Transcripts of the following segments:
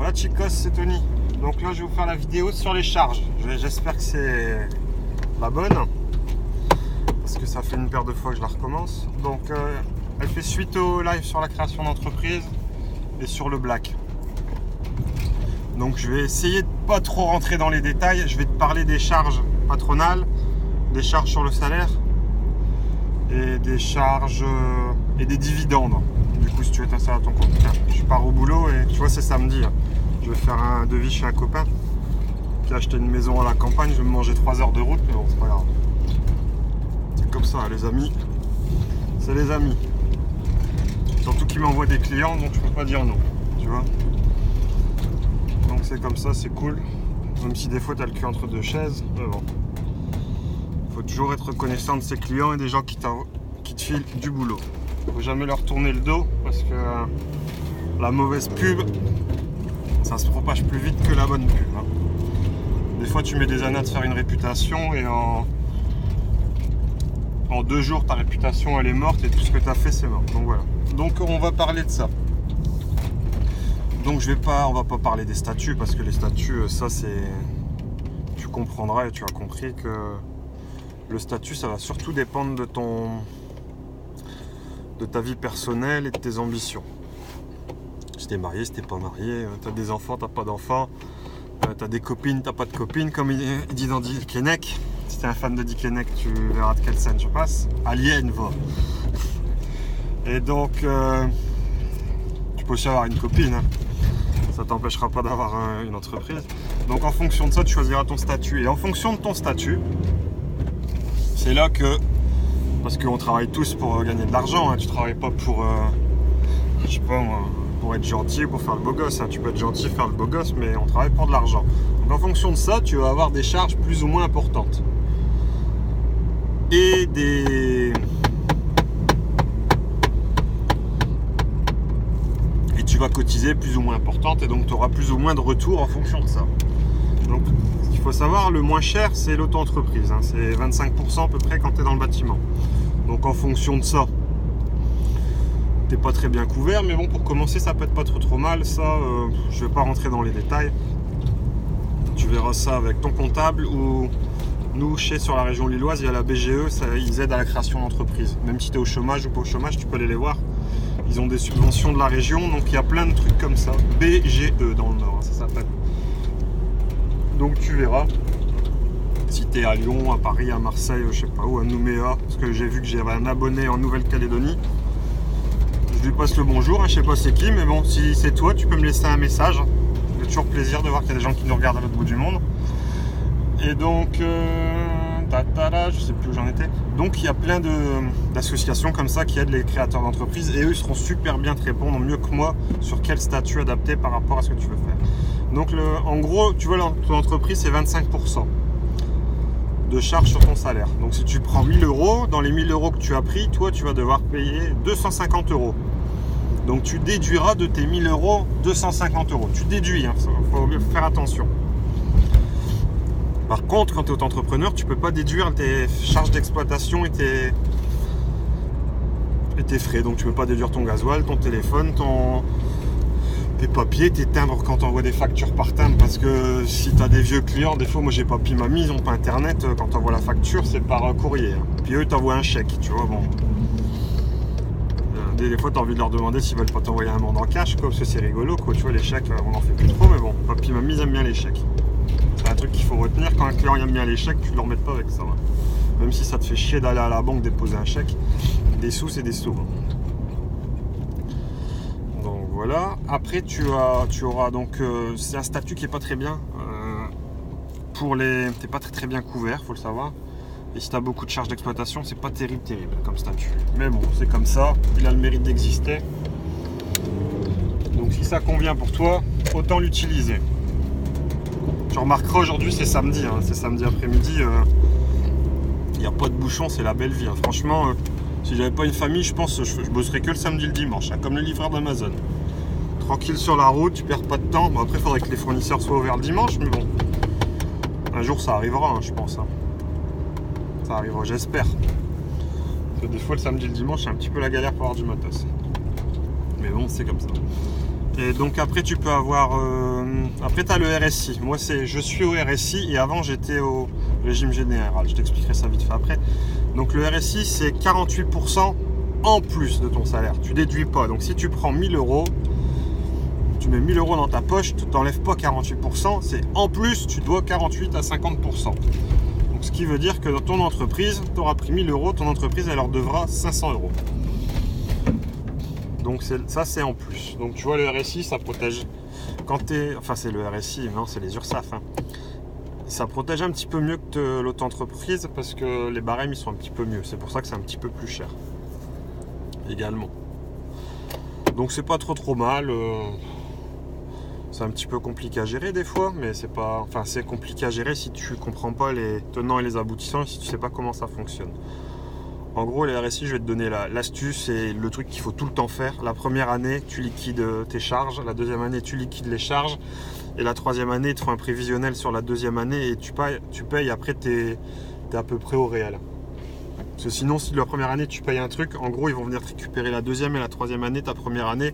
Hola chicos, c'est Tony. Donc là je vais vous faire la vidéo sur les charges. J'espère que c'est la bonne, parce que ça fait une paire de fois que je la recommence. Donc elle fait suite au live sur la création d'entreprise et sur le black. Donc je vais essayer de pas trop rentrer dans les détails. Je vais te parler des charges patronales, des charges sur le salaire et des charges et des dividendes. Du coup, si tu veux t'installer à ton compte, je pars au boulot et tu vois, c'est samedi. Je vais faire un devis chez un copain qui a acheté une maison à la campagne. Je vais me manger 3 heures de route, mais bon, c'est pas grave. C'est comme ça, les amis. C'est les amis. Surtout qu'ils m'envoient des clients, donc je peux pas dire non. Tu vois. Donc c'est comme ça, c'est cool. Même si des fois tu as le cul entre deux chaises, mais bon. Faut toujours être reconnaissant de ses clients et des gens qui te filent du boulot. Faut jamais leur tourner le dos parce que la mauvaise pub, ça se propage plus vite que la bonne pub. Hein. Des fois tu mets des années à te faire une réputation et en 2 jours ta réputation elle est morte et tout ce que tu as fait c'est mort. Donc voilà. Donc on va parler de ça. Donc on va pas parler des statuts parce que les statuts, ça c'est... Tu comprendras et tu as compris que le statut ça va surtout dépendre de ta vie personnelle et de tes ambitions. Si t'es marié, si t'es pas marié, t'as des enfants, t'as pas d'enfants, t'as des copines, t'as pas de copines, comme il dit dans Dick Henneck. Si t'es un fan de Dick Henneck, tu verras de quelle scène je passe. Alien, va. Et donc, tu peux aussi avoir une copine, hein. Ça t'empêchera pas d'avoir une entreprise. Donc en fonction de ça, tu choisiras ton statut. Et en fonction de ton statut, c'est là que... Parce qu'on travaille tous pour gagner de l'argent, hein. Tu travailles pas pour, je sais pas moi, pour être gentil ou pour faire le beau gosse. Hein. Tu peux être gentil, faire le beau gosse, mais on travaille pour de l'argent. Donc en fonction de ça, tu vas avoir des charges plus ou moins importantes. Et tu vas cotiser plus ou moins importante et donc tu auras plus ou moins de retour en fonction de ça. Donc ce qu'il faut savoir, le moins cher c'est l'auto-entreprise, hein. C'est 25% à peu près quand tu es dans le bâtiment. Donc en fonction de ça, t'es pas très bien couvert, mais bon, pour commencer ça peut être pas trop mal. Ça, je vais pas rentrer dans les détails. Tu verras ça avec ton comptable ou nous, sur la région lilloise, il y a la BGE, ils aident à la création d'entreprise. Même si tu es au chômage ou pas au chômage, tu peux aller les voir. Ils ont des subventions de la région, donc il y a plein de trucs comme ça. BGE dans le Nord, hein, ça s'appelle. Donc tu verras. Si tu es à Lyon, à Paris, à Marseille, je sais pas où, à Nouméa, parce que j'ai vu que j'avais un abonné en Nouvelle-Calédonie. Je lui passe le bonjour, hein, je sais pas c'est qui, mais bon, si c'est toi, tu peux me laisser un message. J'ai toujours plaisir de voir qu'il y a des gens qui nous regardent à l'autre bout du monde. Et donc, je sais plus où j'en étais. Donc il y a plein d'associations comme ça qui aident les créateurs d'entreprises et eux ils seront super bien te répondre mieux que moi sur quel statut adapté par rapport à ce que tu veux faire. Donc en gros, tu vois, ton entreprise c'est 25% de charge sur ton salaire. Donc si tu prends 1000 euros, dans les 1000 euros que tu as pris, toi tu vas devoir payer 250 euros. Donc tu déduiras de tes 1000 euros 250 euros. Tu déduis, hein, faut faire attention. Par contre, quand tu es auto-entrepreneur, tu peux pas déduire tes charges d'exploitation et tes frais. Donc tu peux pas déduire ton gasoil, ton téléphone, tes papiers, tes timbres quand tu envoies des factures par timbre. Parce que si tu as des vieux clients, des fois moi j'ai papi mamie, ils ont pas internet, quand tu envoies la facture, c'est par courrier. Hein. Puis eux t'envoient un chèque, tu vois, bon. Des fois tu as envie de leur demander s'ils veulent pas t'envoyer un mandat en cash, quoi, parce que c'est rigolo, quoi. Tu vois, les chèques, on en fait plus trop, mais bon, papi mamie ils aiment bien les chèques. C'est un truc qu'il faut retenir, quand un client aime bien les chèques, tu ne le remets pas avec ça. Ouais. Même si ça te fait chier d'aller à la banque déposer un chèque, des sous c'est des sous. Donc voilà. Après tu auras donc c'est un statut qui est pas très bien. T'es pas très bien couvert, faut le savoir. Et si tu as beaucoup de charges d'exploitation, c'est pas terrible comme statut. Mais bon, c'est comme ça, il a le mérite d'exister. Donc si ça convient pour toi, autant l'utiliser. Tu remarqueras aujourd'hui c'est samedi, hein, c'est samedi après-midi, il n'y a pas de bouchon, c'est la belle vie. Hein. Franchement, si j'avais pas une famille, je pense que je bosserais que le samedi et le dimanche, hein, comme le livreur d'Amazon. Tranquille sur la route, tu perds pas de temps. Bon, après il faudrait que les fournisseurs soient ouverts le dimanche, mais bon, un jour ça arrivera, hein, je pense. Hein. Ça arrivera, j'espère. Parce que des fois le samedi et le dimanche c'est un petit peu la galère pour avoir du matos. Mais bon, c'est comme ça. Et donc après tu peux avoir... après tu as le RSI. Moi je suis au RSI et avant j'étais au régime général. Je t'expliquerai ça vite fait après. Donc le RSI c'est 48% en plus de ton salaire. Tu déduis pas. Donc si tu prends 1000 euros, tu mets 1000 euros dans ta poche, tu t'enlèves pas 48%. C'est en plus tu dois 48 à 50%. Donc ce qui veut dire que dans ton entreprise, tu auras pris 1000 euros, ton entreprise elle leur devra 500 euros. Donc ça c'est en plus. Donc tu vois le RSI ça protège quand t'es... Enfin c'est le RSI, non c'est les URSSAF. Hein. Ça protège un petit peu mieux que l'autre entreprise parce que les barèmes ils sont un petit peu mieux. C'est pour ça que c'est un petit peu plus cher. Également. Donc c'est pas trop mal. C'est un petit peu compliqué à gérer des fois, mais c'est pas... Enfin c'est compliqué à gérer si tu comprends pas les tenants et les aboutissants et si tu sais pas comment ça fonctionne. En gros, les RSI, je vais te donner l'astuce et le truc qu'il faut tout le temps faire. La première année, tu liquides tes charges. La deuxième année, tu liquides les charges. Et la troisième année, ils te font un prévisionnel sur la deuxième année et tu payes après, tu es à peu près au réel. Parce que sinon, si la première année, tu payes un truc, en gros, ils vont venir te récupérer la deuxième et la troisième année, ta première année.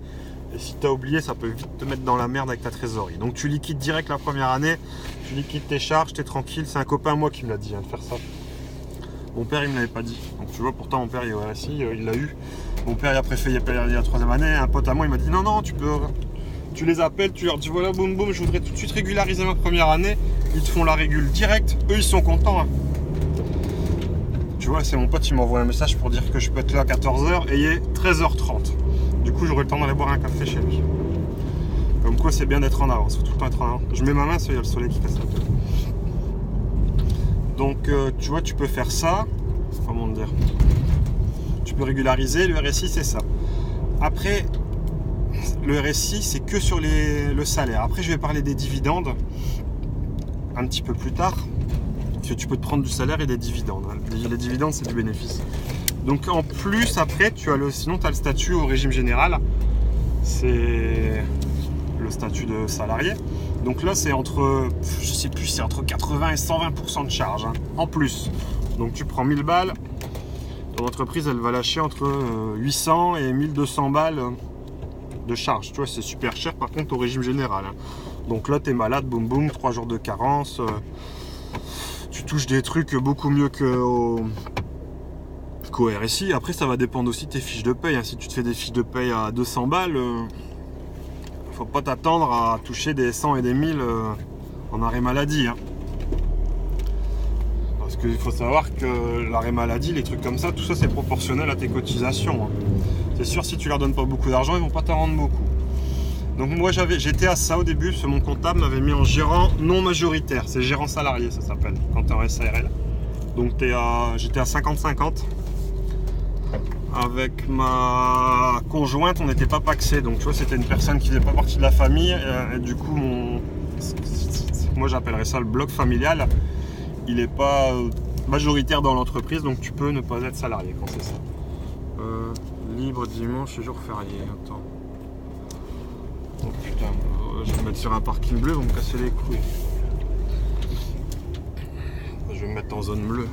Et si tu as oublié, ça peut vite te mettre dans la merde avec ta trésorerie. Donc, tu liquides direct la première année. Tu liquides tes charges, tu es tranquille. C'est un copain à moi qui me l'a dit de faire ça. Mon père, il me l'avait pas dit. Donc tu vois, pourtant mon père, il est au RSI, il l'a eu. Mon père, il a préféré payer la troisième année. Un pote à moi, il m'a dit non, tu les appelles, tu leur dis voilà, boum, boum, je voudrais tout de suite régulariser ma première année. Ils te font la régule direct. Eux, ils sont contents. Hein. Tu vois, c'est mon pote, il m'envoie un message pour dire que je peux être là à 14h et il est 13h30. Du coup, j'aurai le temps d'aller boire un café chez lui. Comme quoi, c'est bien d'être en avance. Faut tout le temps être en avance. Je mets ma main, il y a le soleil qui casse la tête. Donc tu vois, tu peux faire ça, comment dire, tu peux régulariser, le RSI c'est ça. Après, le RSI c'est que sur le salaire. Après je vais parler des dividendes un petit peu plus tard, parce que tu peux te prendre du salaire et des dividendes. Les dividendes c'est du bénéfice. Donc en plus après, sinon tu as le statut au régime général, c'est le statut de salarié. Donc là, c'est entre, je sais plus, c'est entre 80 et 120% de charge, hein, en plus. Donc tu prends 1000 balles, ton entreprise, elle va lâcher entre 800 et 1200 balles de charge. Tu vois, c'est super cher, par contre, au régime général. Hein. Donc là, tu es malade, boum boum, 3 jours de carence. Tu touches des trucs beaucoup mieux qu'au RSI. Après, ça va dépendre aussi de tes fiches de paye. Hein. Si tu te fais des fiches de paye à 200 balles... faut pas t'attendre à toucher des 100 et des 1000 en arrêt maladie. Hein. Parce qu'il faut savoir que l'arrêt maladie, les trucs comme ça, tout ça c'est proportionnel à tes cotisations. Hein. C'est sûr, si tu leur donnes pas beaucoup d'argent, ils vont pas t'en rendre beaucoup. Donc moi j'étais à ça au début, parce que mon comptable m'avait mis en gérant non majoritaire. C'est gérant salarié, ça s'appelle, quand tu es en SARL. Donc j'étais à 50-50. Avec ma conjointe, on n'était pas paxé, donc tu vois, c'était une personne qui faisait pas partie de la famille. Et du coup, moi j'appellerais ça le bloc familial. Il n'est pas majoritaire dans l'entreprise, donc tu peux ne pas être salarié quand c'est ça. Libre dimanche et jour férié. Attends. Oh putain, je vais me mettre sur un parking bleu, ils vont me casser les couilles. Je vais me mettre en zone bleue.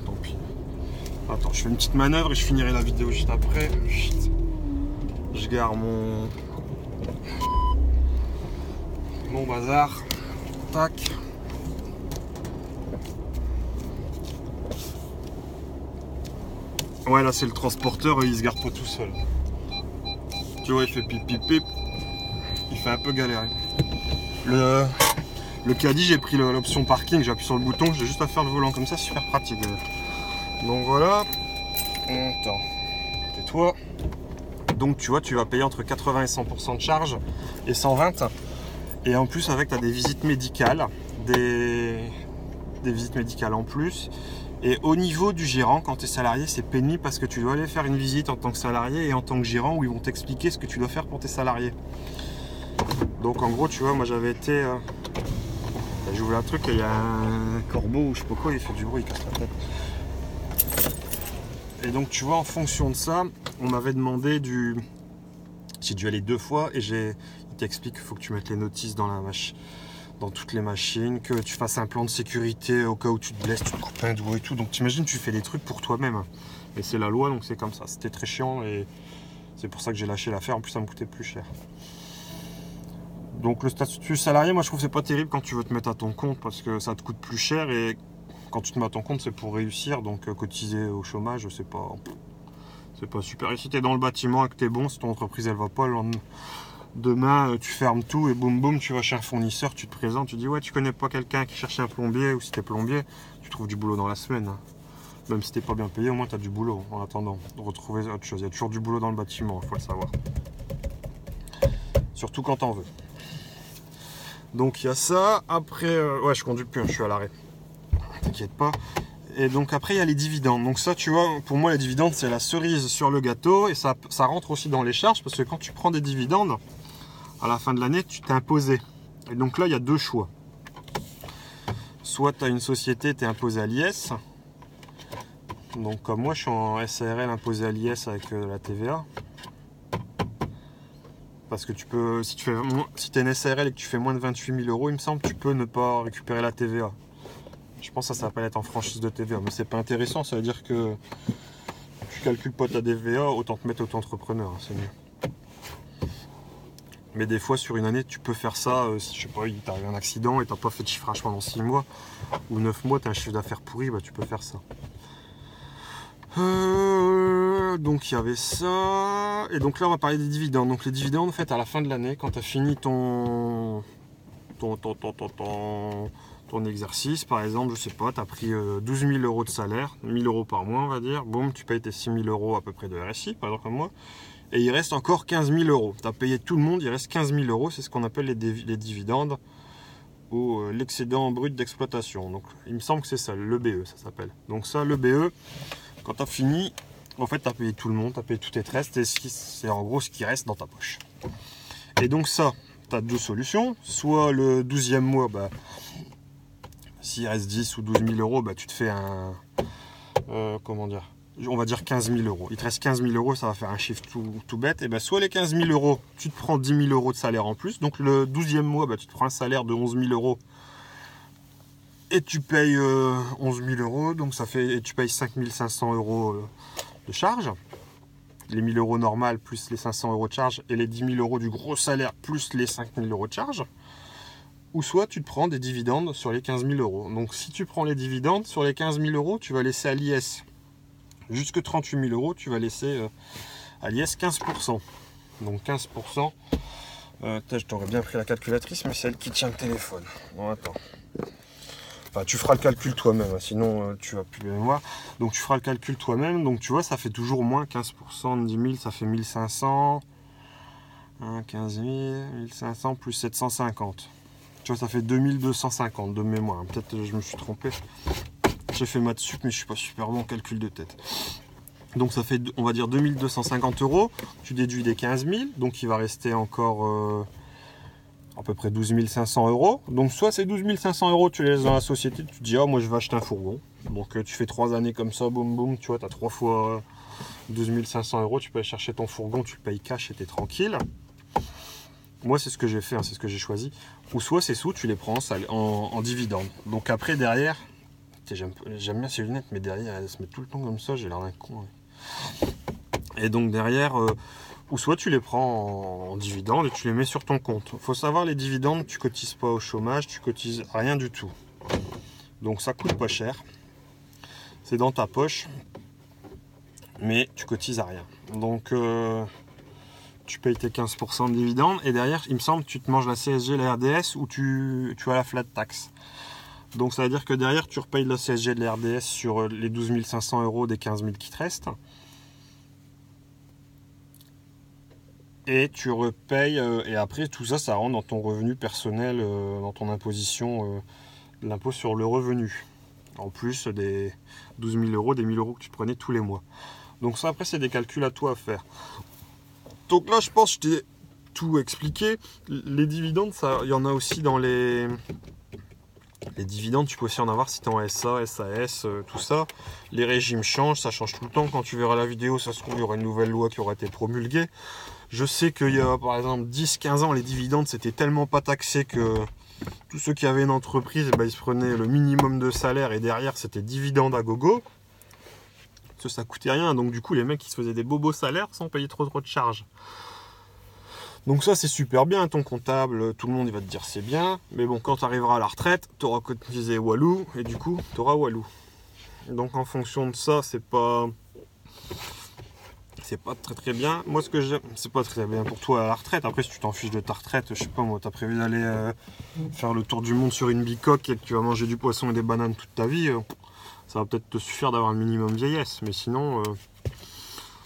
Tant pis. Attends, je fais une petite manœuvre et je finirai la vidéo juste après. Chut. Je gare mon bazar. Tac. Ouais, là c'est le transporteur, il se garde pas tout seul. Tu vois, il fait pip pip pip. Il fait un peu galérer. Le caddie, j'ai pris l'option parking, j'appuie sur le bouton, j'ai juste à faire le volant comme ça, super pratique. Donc voilà. Attends, tais-toi. Donc tu vois, tu vas payer entre 80 et 100% de charge et 120. Et en plus, avec, tu as des visites médicales, des visites médicales en plus. Et au niveau du gérant, quand tu es salarié, c'est pénible parce que tu dois aller faire une visite en tant que salarié et en tant que gérant où ils vont t'expliquer ce que tu dois faire pour tes salariés. Donc en gros, tu vois, moi j'avais été... j'ouvre un truc et il y a un corbeau ou je sais pas quoi, il fait du bruit, il casse la tête. Et donc tu vois, en fonction de ça, on m'avait demandé du... J'ai dû aller 2 fois et il t'explique qu'il faut que tu mettes les notices dans dans toutes les machines, que tu fasses un plan de sécurité au cas où tu te blesses, tu te coupes un doigt et tout. Donc t'imagines, tu fais des trucs pour toi-même. Et c'est la loi, donc c'est comme ça. C'était très chiant et c'est pour ça que j'ai lâché l'affaire. En plus, ça me coûtait plus cher. Donc le statut salarié, moi je trouve que c'est pas terrible quand tu veux te mettre à ton compte parce que ça te coûte plus cher et quand tu te mets à ton compte c'est pour réussir, donc cotiser au chômage c'est pas super. Et si t'es dans le bâtiment et que t'es bon, si ton entreprise elle va pas, demain tu fermes tout et boum boum tu vas chez un fournisseur, tu te présentes, tu dis ouais tu connais pas quelqu'un qui cherche un plombier, ou si t'es plombier, tu trouves du boulot dans la semaine. Même si t'es pas bien payé, au moins t'as du boulot en attendant de retrouver autre chose. Il y a toujours du boulot dans le bâtiment, il faut le savoir. Surtout quand t'en veux. Donc il y a ça. Après, ouais, je conduis plus, hein, je suis à l'arrêt. T'inquiète pas. Et donc après, il y a les dividendes. Donc ça, tu vois, pour moi, les dividendes, c'est la cerise sur le gâteau. Et ça rentre aussi dans les charges parce que quand tu prends des dividendes, à la fin de l'année, tu t'es imposé. Et donc là, il y a deux choix. Soit tu as une société, tu es imposé à l'IS. Donc comme moi, je suis en SARL imposé à l'IS avec la TVA. Parce que tu peux, si tu es une SARL et que tu fais moins de 28 000 euros, il me semble, tu peux ne pas récupérer la TVA. Je pense que ça s'appelle être en franchise de TVA, mais c'est pas intéressant, ça veut dire que tu calcules pas ta TVA, autant te mettre auto-entrepreneur, hein, c'est mieux. Mais des fois, sur une année, tu peux faire ça, si je sais pas, il t'arrive un accident et t'as pas fait de chiffrage pendant 6 mois, ou 9 mois, t'as un chiffre d'affaires pourri, bah tu peux faire ça. Donc il y avait ça, et donc là on va parler des dividendes. Donc les dividendes en fait à la fin de l'année, quand tu as fini ton exercice, par exemple, je sais pas, tu as pris 12 000 euros de salaire, 1 000 euros par mois on va dire, boum, tu payes tes 6 000 euros à peu près de RSI, par exemple comme moi, et il reste encore 15 000 euros. Tu as payé tout le monde, il reste 15 000 euros, c'est ce qu'on appelle les dividendes, ou l'excédent brut d'exploitation. Donc il me semble que c'est ça, l'EBE ça s'appelle. Donc ça, l'EBE, quand tu as fini, en fait, tu as payé tout le monde, tu as payé tout tes restes, et c'est en gros ce qui reste dans ta poche. Et donc ça, tu as deux solutions. Soit le 12e mois, bah, s'il reste 10 ou 12 000 euros, bah, tu te fais un... comment dire, on va dire 15 000 euros. Il te reste 15 000 euros, ça va faire un chiffre tout bête. Et bah, soit les 15 000 euros, tu te prends 10 000 euros de salaire en plus. Donc le 12e mois, bah, tu te prends un salaire de 11 000 euros. Et tu payes 11 000 euros, donc ça fait, et tu payes 5 500 euros de charge. Les 1 000 euros normales plus les 500 euros de charge, et les 10 000 euros du gros salaire plus les 5 000 euros de charge. Ou soit tu te prends des dividendes sur les 15 000 euros. Donc si tu prends les dividendes sur les 15 000 euros, tu vas laisser à l'IS jusque 38 000 euros, tu vas laisser à l'IS 15%. Donc 15%, je t'aurais bien pris la calculatrice, mais c'est elle qui tient le téléphone. Bon, attends. Enfin, tu feras le calcul toi-même, hein, sinon tu vas plus les mémoire. Donc tu feras le calcul toi-même. Donc tu vois, ça fait toujours moins 15% de 10 000, ça fait 1500. 15 000, 1500 plus 750. Tu vois, ça fait 2250 de mémoire. Peut-être que je me suis trompé. J'ai fait maths sup, mais je suis pas super bon en calcul de tête. Donc ça fait, on va dire, 2250 euros. Tu déduis des 15 000, donc il va rester encore... à peu près 12 500 euros. Donc soit ces 12 500 euros, tu les laisses dans la société, tu te dis, oh, moi je vais acheter un fourgon. Donc tu fais 3 années comme ça, boum boum, tu vois, tu as 3 fois 12 500 euros, tu peux aller chercher ton fourgon, tu le payes cash et tu es tranquille. Moi c'est ce que j'ai fait, hein, c'est ce que j'ai choisi. Ou soit ces sous, tu les prends en dividende. Donc après derrière, j'aime bien ces lunettes, mais derrière elles se mettent tout le temps comme ça, j'ai l'air d'un con. Hein. Et donc derrière... ou soit tu les prends en dividendes et tu les mets sur ton compte. Il faut savoir, les dividendes, tu cotises pas au chômage, tu cotises rien du tout. Donc ça coûte pas cher. C'est dans ta poche, mais tu cotises à rien. Donc tu payes tes 15% de dividendes et derrière, il me semble, tu te manges la CSG, la RDS ou tu as la flat tax. Donc ça veut dire que derrière, tu repayes la CSG et la RDS sur les 12 500 euros des 15 000 qui te restent. Et tu repayes, et après tout ça, ça rentre dans ton revenu personnel, dans ton imposition, l'impôt sur le revenu. En plus des 12 000 euros, des 1 000 euros que tu te prenais tous les mois. Donc ça, après, c'est des calculs à toi à faire. Donc là, je pense que je t'ai tout expliqué. Les dividendes, il y en a aussi dans les... Les dividendes, tu peux aussi en avoir si tu es en SA, SAS, tout ça. Les régimes changent, ça change tout le temps. Quand tu verras la vidéo, ça se trouve, il y aura une nouvelle loi qui aura été promulguée. Je sais qu'il y a par exemple 10-15 ans, les dividendes, c'était tellement pas taxé que tous ceux qui avaient une entreprise, ils se prenaient le minimum de salaire et derrière, c'était dividendes à gogo. Ça coûtait rien, donc du coup, les mecs, ils se faisaient des bobos salaires sans payer trop de charges. Donc ça c'est super bien, ton comptable, tout le monde il va te dire c'est bien, mais bon, quand tu arriveras à la retraite, tu auras cotisé Walou, et du coup tu auras Walou. Donc en fonction de ça, c'est pas très bien. Moi ce que j'aime, c'est pas très bien pour toi à la retraite. Après si tu t'en fiches de ta retraite, je sais pas moi, t'as prévu d'aller faire le tour du monde sur une bicoque et que tu vas manger du poisson et des bananes toute ta vie, ça va peut-être te suffire d'avoir un minimum vieillesse, mais sinon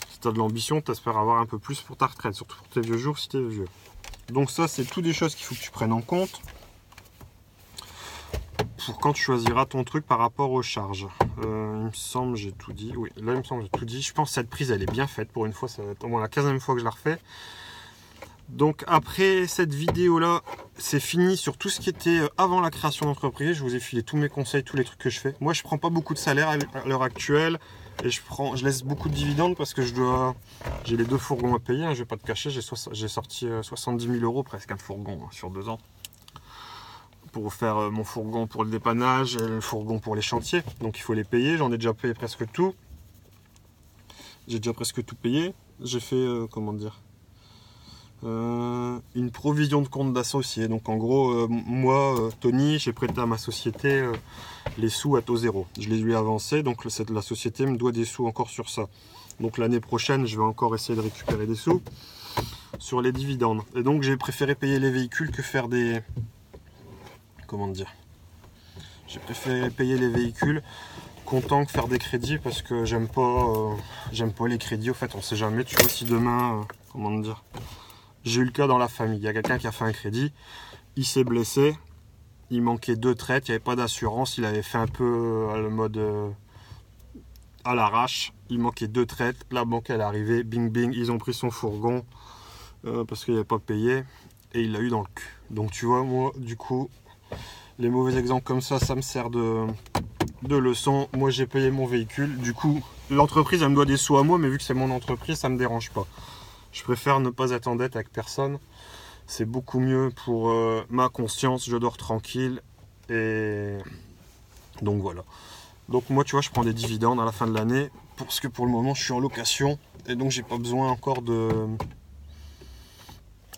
si tu as de l'ambition, tu espères avoir un peu plus pour ta retraite, surtout pour tes vieux jours si tu es vieux. Donc ça, c'est toutes des choses qu'il faut que tu prennes en compte pour quand tu choisiras ton truc par rapport aux charges. Il me semble j'ai tout dit. Oui, là il me semble j'ai tout dit. Je pense que cette prise elle est bien faite pour une fois, ça va être au moins la 15e fois que je la refais. Donc après cette vidéo là, c'est fini sur tout ce qui était avant la création d'entreprise. Je vous ai filé tous mes conseils, tous les trucs que je fais. Moi je prends pas beaucoup de salaire à l'heure actuelle et je laisse beaucoup de dividendes parce que j'ai les 2 fourgons à payer, hein, je vais pas te cacher, j'ai sorti 70 000 € presque un fourgon sur 2 ans pour faire mon fourgon pour le dépannage et le fourgon pour les chantiers. Donc il faut les payer, j'en ai déjà payé presque tout. J'ai déjà presque tout payé. J'ai fait comment dire, une provision de compte d'associé. Donc en gros, moi, Tony, j'ai prêté à ma société les sous à taux zéro. Je les lui ai avancés, donc la société me doit des sous encore sur ça. Donc l'année prochaine, je vais encore essayer de récupérer des sous sur les dividendes. Et donc j'ai préféré payer les véhicules que faire des... Comment dire, j'ai préféré payer les véhicules content que faire des crédits parce que j'aime pas les crédits. Au fait, on sait jamais, tu vois, si demain, comment dire, j'ai eu le cas dans la famille, il y a quelqu'un qui a fait un crédit, il s'est blessé, il manquait 2 traites, il n'y avait pas d'assurance, il avait fait un peu le mode à l'arrache, il manquait 2 traites, la banque elle est arrivée, bing bing, ils ont pris son fourgon parce qu'il n'avait pas payé et il l'a eu dans le cul. Donc tu vois, moi du coup, les mauvais exemples comme ça me sert de leçon. Moi j'ai payé mon véhicule, du coup l'entreprise elle me doit des sous à moi, mais vu que c'est mon entreprise, ça me dérange pas. Je préfère ne pas être en dette avec personne. C'est beaucoup mieux pour ma conscience, je dors tranquille. Et donc voilà. Donc moi tu vois, je prends des dividendes à la fin de l'année parce que pour le moment je suis en location et donc j'ai pas besoin encore de...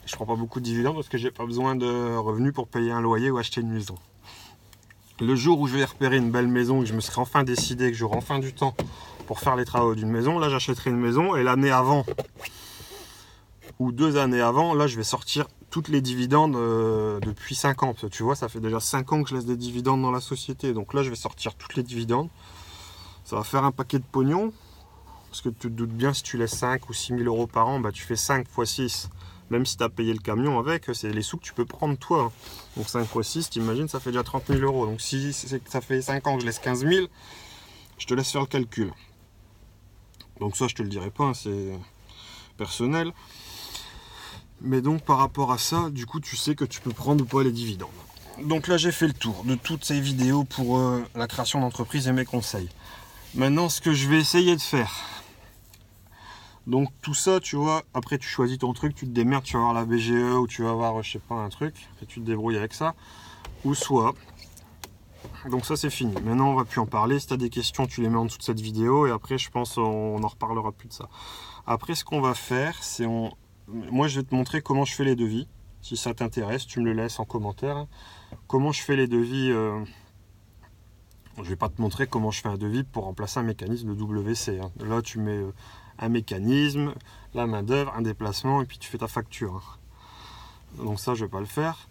Je prends pas beaucoup de dividendes parce que j'ai pas besoin de revenus pour payer un loyer ou acheter une maison. Le jour où je vais repérer une belle maison, que je me serai enfin décidé, que j'aurai enfin du temps pour faire les travaux d'une maison, là j'achèterai une maison et l'année avant ou 2 années avant, là je vais sortir toutes les dividendes depuis 5 ans. Parce que tu vois, ça fait déjà 5 ans que je laisse des dividendes dans la société. Donc là je vais sortir toutes les dividendes. Ça va faire un paquet de pognon. Parce que tu te doutes bien, si tu laisses 5 ou 6 000 € par an, bah, tu fais 5 x 6. Même si tu as payé le camion avec, c'est les sous que tu peux prendre toi. Donc 5 x 6, t'imagines, ça fait déjà 30 000 €. Donc si ça fait 5 ans que je laisse 15 000, je te laisse faire le calcul. Donc ça, je te le dirai pas, hein, c'est personnel. Mais donc par rapport à ça, du coup, tu sais que tu peux prendre ou pas les dividendes. Donc là, j'ai fait le tour de toutes ces vidéos pour la création d'entreprise et mes conseils. Maintenant, ce que je vais essayer de faire... Donc tout ça, tu vois, après tu choisis ton truc, tu te démerdes, tu vas avoir la BGE ou tu vas avoir, je sais pas, un truc, et tu te débrouilles avec ça. Ou soit, donc ça c'est fini. Maintenant on va plus en parler, si tu as des questions, tu les mets en dessous de cette vidéo, et après je pense on n'en reparlera plus de ça. Après ce qu'on va faire, c'est moi je vais te montrer comment je fais les devis. Si ça t'intéresse, tu me le laisses en commentaire. Comment je fais les devis, je vais pas te montrer comment je fais un devis pour remplacer un mécanisme de WC. Hein. Là tu mets... un mécanisme, la main d'œuvre, un déplacement et puis tu fais ta facture. Donc ça je vais pas le faire.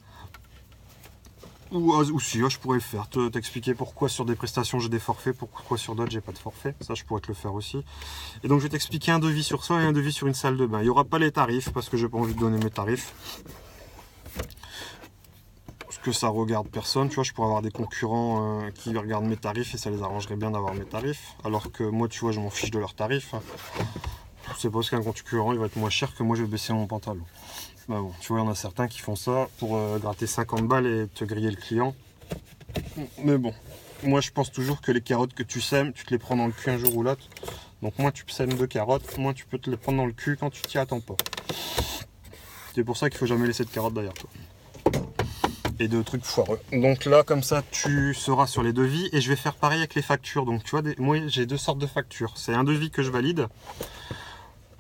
Ou si je pourrais le faire, t'expliquer pourquoi sur des prestations j'ai des forfaits, pourquoi sur d'autres j'ai pas de forfait. Ça je pourrais te le faire aussi. Et donc je vais t'expliquer un devis sur ça et un devis sur une salle de bain. Il n'y aura pas les tarifs parce que j'ai pas envie de donner mes tarifs. Parce que ça regarde personne, tu vois, je pourrais avoir des concurrents qui regardent mes tarifs et ça les arrangerait bien d'avoir mes tarifs. Alors que moi, tu vois, je m'en fiche de leurs tarifs. C'est parce qu'un concurrent, il va être moins cher que moi, je vais baisser mon pantalon. Bah bon, tu vois, il y en a certains qui font ça pour gratter 50 balles et te griller le client. Mais bon, moi, je pense toujours que les carottes que tu sèmes, tu te les prends dans le cul un jour ou l'autre. Donc moins tu sèmes de carottes, moins tu peux te les prendre dans le cul quand tu t'y attends pas. C'est pour ça qu'il faut jamais laisser de carottes derrière toi. Et de trucs foireux. Donc là, comme ça, tu seras sur les devis et je vais faire pareil avec les factures. Donc tu vois, moi j'ai 2 sortes de factures. C'est un devis que je valide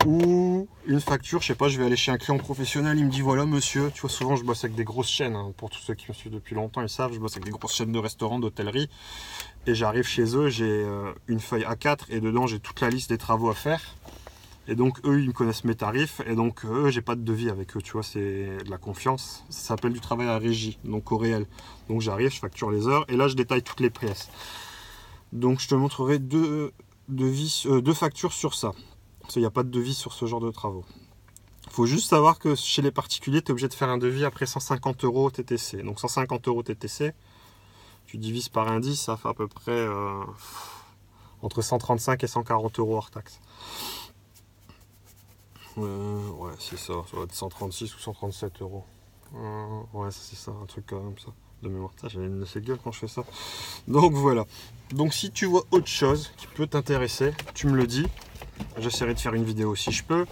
Ou une facture, je sais pas, je vais aller chez un client professionnel, il me dit voilà monsieur, tu vois, souvent je bosse avec des grosses chaînes, hein, pour tous ceux qui me suivent depuis longtemps, ils savent, je bosse avec des grosses chaînes de restaurants, d'hôtellerie, et j'arrive chez eux, j'ai une feuille A4 et dedans j'ai toute la liste des travaux à faire. Et donc eux, ils me connaissent mes tarifs, et donc eux, j'ai pas de devis avec eux, tu vois, c'est de la confiance. Ça s'appelle du travail à régie, donc au réel. Donc j'arrive, je facture les heures, et là je détaille toutes les pièces. Donc je te montrerai deux factures sur ça. Parce qu'il n'y a pas de devis sur ce genre de travaux. Il faut juste savoir que chez les particuliers, tu es obligé de faire un devis après 150 € TTC. Donc 150 € TTC, tu divises par indice, ça fait à peu près entre 135 et 140 € hors taxe. Ouais, c'est ça, ça va être 136 ou 137 €. Ouais, c'est ça, un truc comme ça, de mémoire. J'avais une de ces gueules quand je fais ça. Donc voilà. Donc si tu vois autre chose qui peut t'intéresser, tu me le dis. J'essaierai de faire une vidéo si je peux.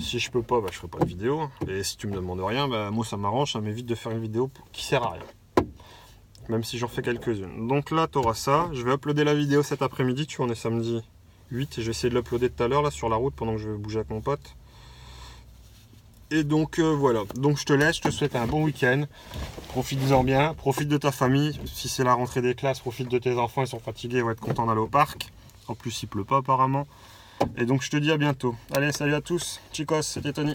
Si je peux pas, bah, je ferai pas de vidéo. Et si tu me demandes rien, bah, moi ça m'arrange, ça m'évite de faire une vidéo qui sert à rien. Même si j'en fais quelques-unes. Donc là, tu auras ça. Je vais uploader la vidéo cet après-midi. Tu vois, on est samedi 8 et je vais essayer de l'uploader tout à l'heure là sur la route pendant que je vais bouger avec mon pote. Et donc voilà, donc je te laisse, je te souhaite un bon week-end, profite-en bien, profite de ta famille, si c'est la rentrée des classes, profite de tes enfants, ils sont fatigués, ils vont être contents d'aller au parc, en plus il pleut pas apparemment, et donc je te dis à bientôt. Allez, salut à tous, chicos, c'était Tony.